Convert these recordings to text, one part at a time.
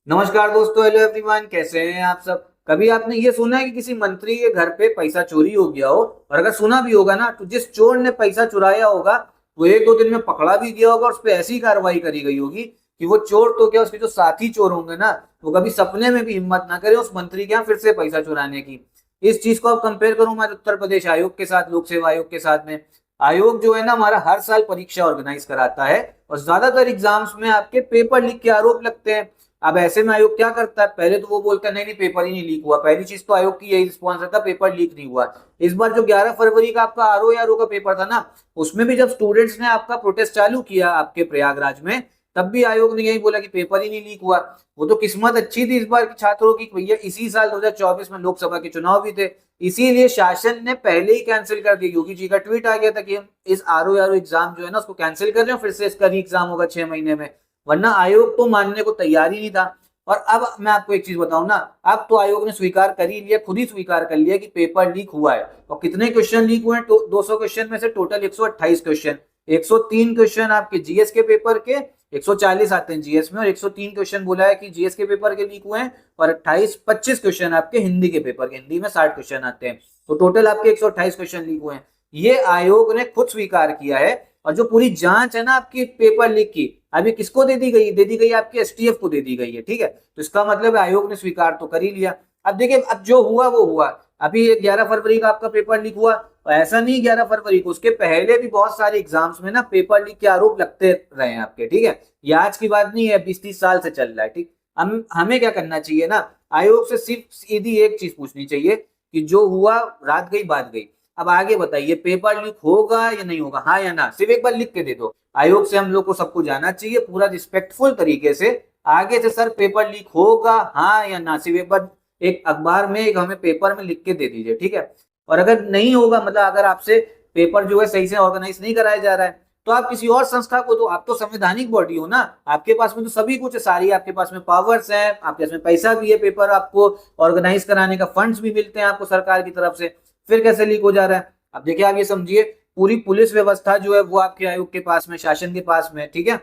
नमस्कार दोस्तों, hello everyone, कैसे हैं आप सब। कभी आपने ये सुना है कि किसी मंत्री के घर पे पैसा चोरी हो गया हो? और अगर सुना भी होगा ना, तो जिस चोर ने पैसा चुराया होगा वो एक दो दिन में पकड़ा भी गया होगा और उस पर ऐसी कार्रवाई करी गई होगी कि वो चोर तो क्या, उसके जो साथी चोर होंगे ना, वो कभी सपने में भी हिम्मत ना करे उस मंत्री के यहाँ फिर से पैसा चुराने की। इस चीज को आप कंपेयर करूं हमारे उत्तर प्रदेश आयोग के साथ, लोक सेवा आयोग के साथ में। आयोग जो है ना, हमारा हर साल परीक्षा ऑर्गेनाइज कराता है और ज्यादातर एग्जाम्स में आपके पेपर लीक के आरोप लगते हैं। अब ऐसे में आयोग क्या करता है, पहले तो वो बोलता है नहीं नहीं पेपर ही नहीं लीक हुआ। पहली चीज तो आयोग की यही रिस्पॉन्स रहता है, पेपर लीक नहीं हुआ। इस बार जो 11 फरवरी का आपका आरओ का पेपर था ना, उसमें भी जब स्टूडेंट्स ने आपका प्रोटेस्ट चालू किया आपके प्रयागराज में, तब भी आयोग ने यही बोला कि पेपर ही नहीं लीक हुआ। वो तो किस्मत अच्छी थी इस बार की छात्रों की, भैया इसी साल 2024 में लोकसभा के चुनाव भी थे। इसीलिए शासन ने पहले ही कैंसिल कर दिया। योगी जी का ट्वीट आ गया था कि हम इस आरओ एग्जाम जो है ना उसको कैंसिल कर रहे हैं, फिर से इसका री एग्जाम होगा 6 महीने में। वरना आयोग तो मानने को तैयार ही नहीं था। और अब मैं आपको एक चीज बताऊं ना, अब तो आयोग ने स्वीकार कर ही लिया, खुद ही स्वीकार कर लिया कि पेपर लीक हुआ है। और कितने क्वेश्चन लीक हुए हैं? 200 क्वेश्चन में से टोटल 128 क्वेश्चन। 103 क्वेश्चन आपके जीएस के पेपर के, 140 आते हैं जीएस में, और 103 क्वेश्चन बोला है कि जीएस के पेपर के लीक हुए हैं। और 25 क्वेश्चन आपके हिंदी के पेपर के, हिंदी में 60 क्वेश्चन आते हैं। तो टोटल आपके 128 क्वेश्चन लीक हुए हैं। ये आयोग ने खुद स्वीकार किया है। और जो पूरी जांच है ना आपकी पेपर लीक की, अभी किसको दे दी गई? दे दी गई आपके एसटीएफ को दे दी गई है। ठीक है, तो इसका मतलब आयोग ने स्वीकार तो कर ही लिया। अब देखिए, अब जो हुआ वो हुआ। अभी 11 फरवरी का आपका पेपर लीक हुआ, और ऐसा नहीं 11 फरवरी को, उसके पहले भी बहुत सारे एग्जाम्स में ना पेपर लीक के आरोप लगते रहे हैं आपके। ठीक है, ये आज की बात नहीं है, 20-30 साल से चल रहा है। ठीक, हम हमें क्या करना चाहिए ना, आयोग से सिर्फ सीधी एक चीज पूछनी चाहिए कि जो हुआ रात गई बात गई। अब आगे बताइए, पेपर लीक होगा या नहीं होगा, हाँ या ना, सिर्फ एक बार लिख के दे दो। आयोग से हम लोग को सबको जाना चाहिए पूरा रिस्पेक्टफुल तरीके से। आगे से सर पेपर लीक होगा हाँ या ना, सिर्फ एक बार एक अखबार में, एक हमें पेपर में लिख के दे दीजिए। ठीक है, और अगर नहीं होगा, मतलब अगर आपसे पेपर जो है सही से ऑर्गेनाइज नहीं कराया जा रहा है, तो आप किसी और संस्था को दो। आप तो संवैधानिक बॉडी हो ना, आपके पास में तो सभी कुछ है, सारी आपके पास में पावर्स है, आपके पास में पैसा भी है, पेपर आपको ऑर्गेनाइज कराने का फंड्स भी मिलते हैं आपको सरकार की तरफ से। फिर कैसे लीक हो जा रहा है? अब देखिए, आप ये समझिए, पूरी पुलिस व्यवस्था जो है वो आपके आयोग के पास में, शासन के पास में। ठीक है,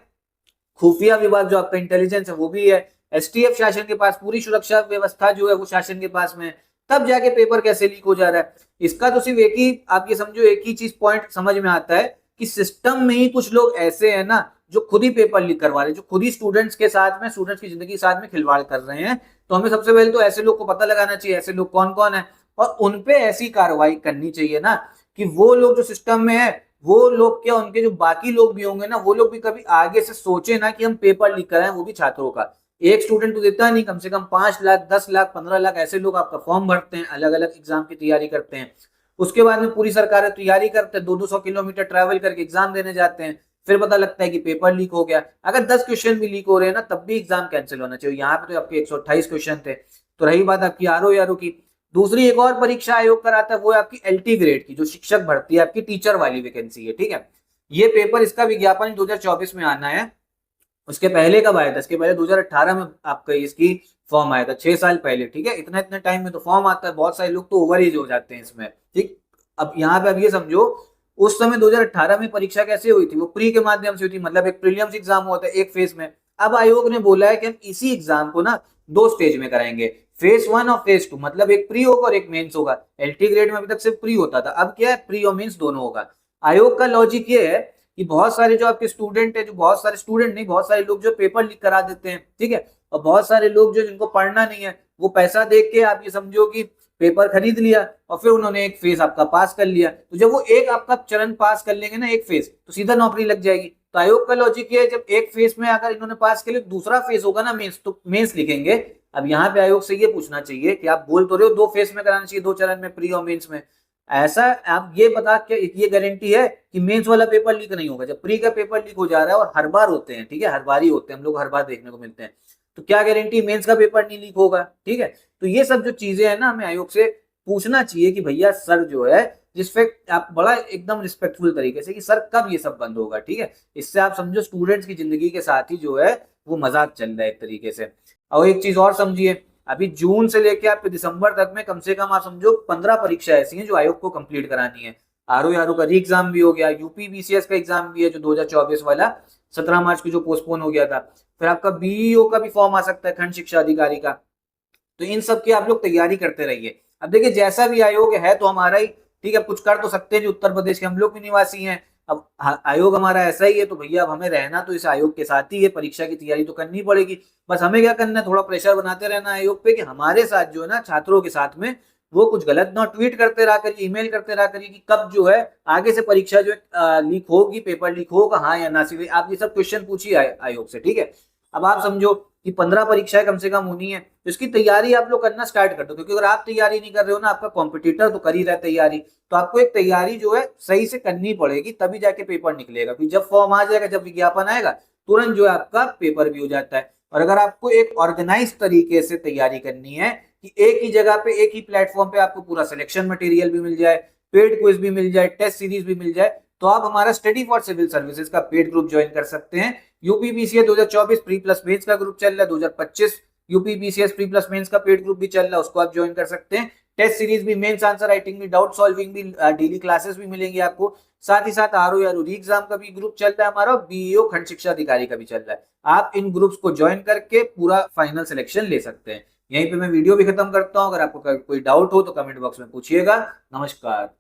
खुफिया विभाग जो आपका इंटेलिजेंस है वो भी है, एसटीएफ शासन के पास, पूरी सुरक्षा व्यवस्था जो है वो शासन के पास में। तब जाके पेपर कैसे लीक हो जा रहा है? इसका तो सिर्फ एक ही, आप ये समझो, एक ही चीज पॉइंट समझ में आता है कि सिस्टम में ही कुछ लोग ऐसे हैं ना जो खुद ही पेपर लीक करवा रहे हैं, जो खुद ही स्टूडेंट्स के साथ में, स्टूडेंट्स की जिंदगी के साथ में खिलवाड़ कर रहे हैं। तो हमें सबसे पहले तो ऐसे लोग को पता लगाना चाहिए, ऐसे लोग कौन कौन है, और उनपे ऐसी कार्रवाई करनी चाहिए ना कि वो लोग जो सिस्टम में है, वो लोग क्या, उनके जो बाकी लोग भी होंगे ना, वो लोग भी कभी आगे से सोचे ना कि हम पेपर लीक कराएं, वो भी छात्रों का। एक स्टूडेंट तो देता नहीं, कम से कम 5 लाख, 10 लाख, 15 लाख ऐसे लोग आपका फॉर्म भरते हैं, अलग अलग एग्जाम की तैयारी करते हैं। उसके बाद में पूरी सरकारें तैयारी करते हैं, 200-200 किलोमीटर ट्रैवल करके एग्जाम देने जाते हैं। फिर पता लगता है कि पेपर लीक हो गया। अगर 10 क्वेश्चन भी लीक हो रहे हैं ना, तब भी एग्जाम कैंसिल होना चाहिए। यहाँ पे तो आपके 128 क्वेश्चन थे। तो रही बात आपकी आरओ की, दूसरी एक और परीक्षा आयोग कराता है, वो है आपकी एलटी ग्रेड की, जो शिक्षक भर्ती है आपकी, टीचर वाली वैकेंसी है। ठीक है, ये पेपर, इसका विज्ञापन 2024 में आना है। उसके पहले कब आया था? इसके पहले 2018 में आपका इसकी फॉर्म आया था, 6 साल पहले। ठीक है, इतना इतना टाइम में तो फॉर्म आता है, बहुत सारे लोग तो ओवर एज हो जाते हैं इसमें। ठीक, अब यहाँ पे अब ये समझो, उस समय 2018 में परीक्षा कैसे हुई थी? वो प्री के माध्यम से हुई थी, मतलब एक प्रीलिम्स एग्जाम हुआ था एक फेज में। अब आयोग ने बोला है कि हम इसी एग्जाम को ना 2 स्टेज में कराएंगे, फेज 1 और फेज 2, मतलब एक प्री होगा और एक मेंस होगा। एलटी ग्रेड में अभी तक सिर्फ प्री होता था, अब क्या है, प्री और मेंस दोनों होगा। आयोग का लॉजिक ये है कि बहुत सारे जो आपके स्टूडेंट है, जो बहुत सारे स्टूडेंट नहीं, बहुत सारे लोग जो पेपर लीक करा देते हैं। ठीक है, और बहुत सारे लोग जो, जिनको पढ़ना नहीं है, वो पैसा देख के आप ये समझो कि पेपर खरीद लिया और फिर उन्होंने एक फेज आपका पास कर लिया। तो जब वो एक आपका चरण पास कर लेंगे ना, एक फेज, तो सीधा नौकरी लग जाएगी। तो आयोग का लॉजिक ये है, जब एक फेज में अगर इन्होंने पास कर लिया, दूसरा फेज होगा ना मेंस, तो मेंस लिखेंगे। अब यहाँ पे आयोग से ये पूछना चाहिए कि आप बोल तो रहे हो 2 फेज में कराना चाहिए, 2 चरण में, प्री और मेंस में। ऐसा आप ये बता के, ये गारंटी है कि मेंस वाला पेपर लीक नहीं होगा जब प्री का पेपर लीक हो जा रहा है? और हर बार होते हैं, ठीक है, हर बार ही होते हैं, हम लोग हर बार देखने को मिलते हैं। तो क्या गारंटी मेंस का पेपर नहीं लीक होगा? ठीक है, तो ये सब जो चीजें हैं ना, हमें आयोग से पूछना चाहिए कि भैया सर जो है, जिसपे आप बड़ा एकदम रिस्पेक्टफुल तरीके से, कि सर कब ये सब बंद होगा। ठीक है, इससे आप समझो स्टूडेंट्स की जिंदगी के साथ ही जो है वो मजाक चल रहा है एक तरीके से। और एक चीज और समझिए, अभी जून से लेके आपके दिसंबर तक में कम से कम आप समझो 15 परीक्षा ऐसी हैं जो आयोग को कंप्लीट करानी है। आरओ का री एग्जाम भी हो गया, यूपी बीसीएस का एग्जाम भी है जो 2024 वाला, 17 मार्च की जो पोस्टपोन हो गया था। फिर आपका बीईओ का भी फॉर्म आ सकता है, खंड शिक्षा अधिकारी का। तो इन सब की आप लोग तैयारी करते रहिए। अब देखिए जैसा भी आयोग है तो हमारा ही, ठीक है, कुछ कर तो सकते हैं, जो उत्तर प्रदेश के हम लोग भी निवासी हैं। अब आयोग हमारा ऐसा ही है तो भैया अब हमें रहना तो इस आयोग के साथ ही है, परीक्षा की तैयारी तो करनी पड़ेगी। बस हमें क्या करना है, थोड़ा प्रेशर बनाते रहना आयोग पे कि हमारे साथ जो है ना, छात्रों के साथ में वो कुछ गलत ना ट्वीट करते रहा करिए, ईमेल करते रहा करिए कि कब जो है आगे से परीक्षा जो है लीक होगी, पेपर लीक होगा हाँ या ना। सीधे आप ये सब क्वेश्चन पूछिए आयोग से, ठीक है। अब आप समझो कि 15 परीक्षाएं कम से कम होनी है, तो इसकी तैयारी आप लोग करना स्टार्ट कर दो, क्योंकि अगर आप तैयारी नहीं कर रहे हो ना, आपका कॉम्पिटिटर तो कर ही रहा है तैयारी, तो आपको एक तैयारी जो है सही से करनी पड़ेगी, तभी जाके पेपर निकलेगा। क्योंकि जब फॉर्म आ जाएगा, जब विज्ञापन आएगा, तुरंत जो है आपका पेपर भी हो जाता है। और अगर आपको एक ऑर्गेनाइज तरीके से तैयारी करनी है कि एक ही जगह पे, एक ही प्लेटफॉर्म पे आपको पूरा सिलेक्शन मटेरियल भी मिल जाए, पेड क्विज भी मिल जाए, टेस्ट सीरीज भी मिल जाए, तो आप हमारा स्टडी फॉर सिविल सर्विसेज का पेड ग्रुप ज्वाइन कर सकते हैं। यूपीपीसीएस 2024 प्री प्लस मेंस का ग्रुप चल रहा है, 2025 यूपीपीसीएस प्री प्लस मेंस का पेड ग्रुप भी चल रहा है, उसको आप ज्वाइन कर सकते हैं। टेस्ट सीरीज भी, मेंस आंसर राइटिंग भी, डाउट सॉल्विंग भी, डेली क्लासेस भी मिलेंगी आपको। साथ ही साथ आरओ या री एग्जाम का भी ग्रुप चल रहा है हमारा, बीईओ खंड शिक्षा अधिकारी का भी चल रहा है। आप इन ग्रुप्स को ज्वाइन करके पूरा फाइनल सिलेक्शन ले सकते हैं। यहीं पे मैं वीडियो भी खत्म करता हूं। अगर आपको कोई डाउट हो तो कमेंट बॉक्स में पूछिएगा। नमस्कार।